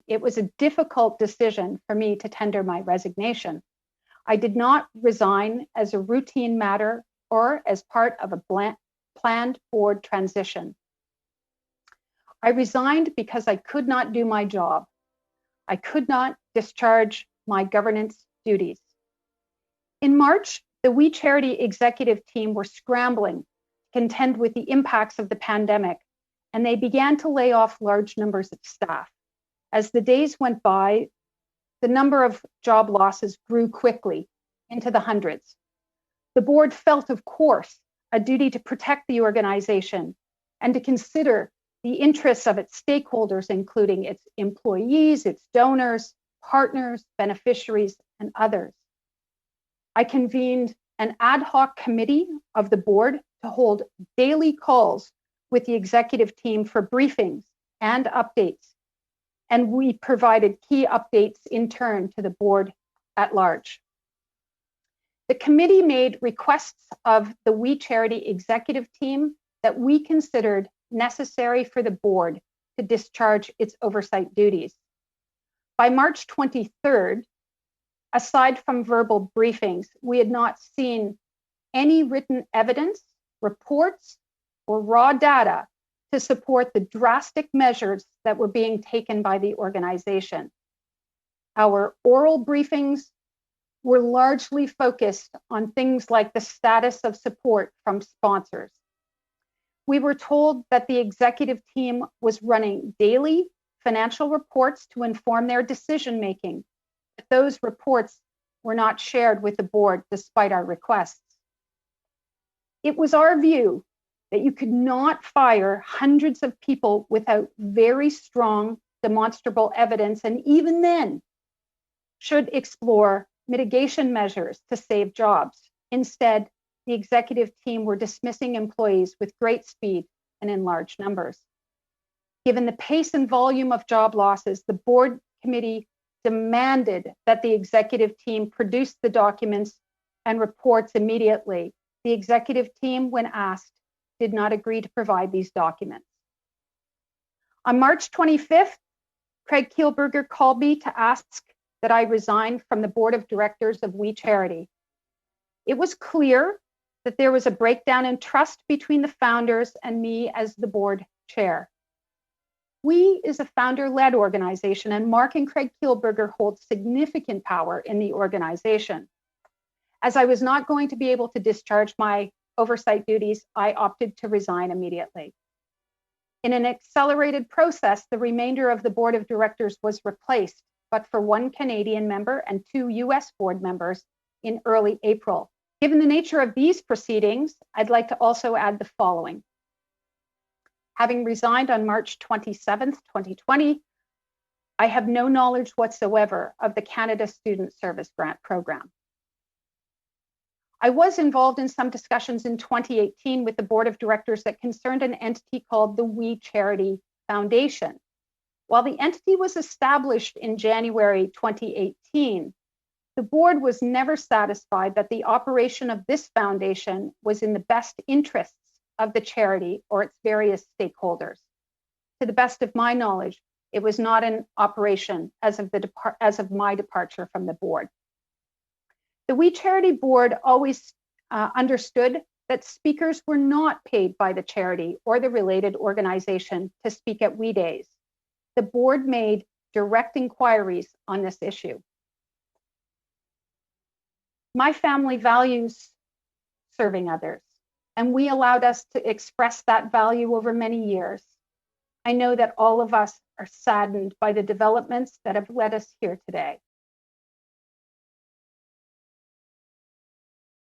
it was a difficult decision for me to tender my resignation. I did not resign as a routine matter or as part of a planned board transition. I resigned because I could not do my job. I could not discharge my governance duties. In March, the We Charity executive team were scrambling to contend with the impacts of the pandemic, and they began to lay off large numbers of staff. As the days went by, the number of job losses grew quickly into the hundreds. The board felt, of course, a duty to protect the organization and to consider the interests of its stakeholders, including its employees, its donors, partners, beneficiaries, and others. I convened an ad hoc committee of the board to hold daily calls with the executive team for briefings and updates. And we provided key updates in turn to the board at large. The committee made requests of the We Charity executive team that we considered necessary for the board to discharge its oversight duties. By March 23rd, aside from verbal briefings, we had not seen any written evidence, reports, or raw data to support the drastic measures that were being taken by the organization. Our oral briefings were largely focused on things like the status of support from sponsors. We were told that the executive team was running daily financial reports to inform their decision-making, but those reports were not shared with the board despite our requests. It was our view that you could not fire hundreds of people without very strong demonstrable evidence, and even then should explore mitigation measures to save jobs. Instead, the executive team were dismissing employees with great speed and in large numbers. Given the pace and volume of job losses, the board committee demanded that the executive team produce the documents and reports immediately. The executive team, when asked, did not agree to provide these documents. On March 25th, Craig Kielburger called me to ask that I resign from the board of directors of We Charity. It was clear that there was a breakdown in trust between the founders and me as the board chair. We is a founder-led organization, and Mark and Craig Kielburger hold significant power in the organization. As I was not going to be able to discharge my oversight duties, I opted to resign immediately. In an accelerated process, the remainder of the board of directors was replaced, but for one Canadian member and 2 US board members in early April. Given the nature of these proceedings, I'd like to also add the following. Having resigned on March 27th, 2020, I have no knowledge whatsoever of the Canada Student Service Grant Program. I was involved in some discussions in 2018 with the board of directors that concerned an entity called the We Charity Foundation. While the entity was established in January 2018, the board was never satisfied that the operation of this foundation was in the best interests of the charity or its various stakeholders. To the best of my knowledge, it was not in operation as of my departure from the board. The We Charity board always understood that speakers were not paid by the charity or the related organization to speak at We Days. The board made direct inquiries on this issue. My family values serving others, and we allowed us to express that value over many years. I know that all of us are saddened by the developments that have led us here today.